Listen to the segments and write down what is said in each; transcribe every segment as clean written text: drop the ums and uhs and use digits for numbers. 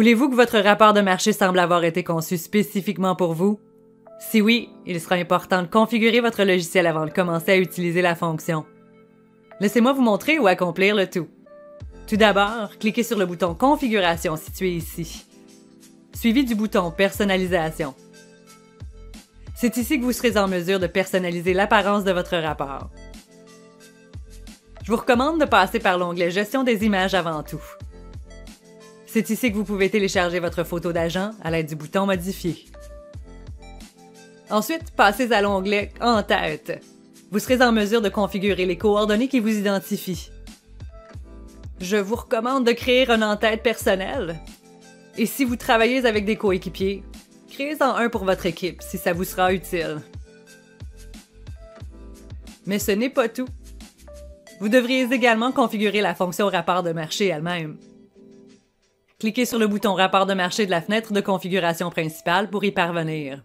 Voulez-vous que votre rapport de marché semble avoir été conçu spécifiquement pour vous? Si oui, il sera important de configurer votre logiciel avant de commencer à utiliser la fonction. Laissez-moi vous montrer où accomplir le tout. Tout d'abord, cliquez sur le bouton « Configuration » situé ici, suivi du bouton « Personnalisation ». C'est ici que vous serez en mesure de personnaliser l'apparence de votre rapport. Je vous recommande de passer par l'onglet « Gestion des images » avant tout. C'est ici que vous pouvez télécharger votre photo d'agent à l'aide du bouton « Modifier ». Ensuite, passez à l'onglet « En tête ». Vous serez en mesure de configurer les coordonnées qui vous identifient. Je vous recommande de créer un en-tête personnel. Et si vous travaillez avec des coéquipiers, créez-en un pour votre équipe si ça vous sera utile. Mais ce n'est pas tout. Vous devriez également configurer la fonction rapport de marché elle-même. Cliquez sur le bouton rapport de marché de la fenêtre de configuration principale pour y parvenir.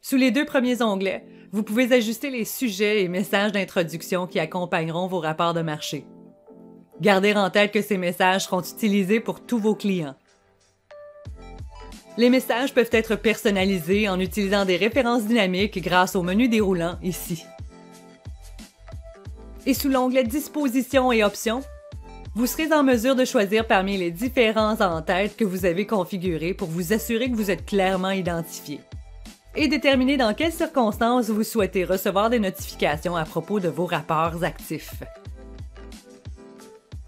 Sous les deux premiers onglets, vous pouvez ajuster les sujets et messages d'introduction qui accompagneront vos rapports de marché. Gardez en tête que ces messages seront utilisés pour tous vos clients. Les messages peuvent être personnalisés en utilisant des références dynamiques grâce au menu déroulant ici. Et sous l'onglet Dispositions et options, vous serez en mesure de choisir parmi les différents en-têtes que vous avez configurés pour vous assurer que vous êtes clairement identifié et déterminer dans quelles circonstances vous souhaitez recevoir des notifications à propos de vos rapports actifs.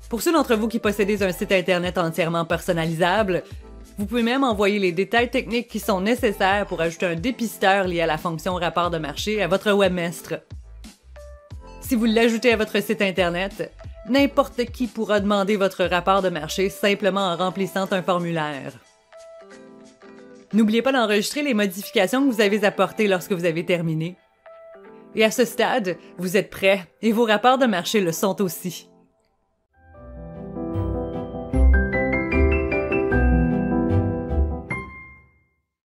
Pour ceux d'entre vous qui possédez un site Internet entièrement personnalisable, vous pouvez même envoyer les détails techniques qui sont nécessaires pour ajouter un dépisteur lié à la fonction rapport de marché à votre webmestre. Si vous l'ajoutez à votre site Internet, n'importe qui pourra demander votre rapport de marché simplement en remplissant un formulaire. N'oubliez pas d'enregistrer les modifications que vous avez apportées lorsque vous avez terminé. Et à ce stade, vous êtes prêt et vos rapports de marché le sont aussi.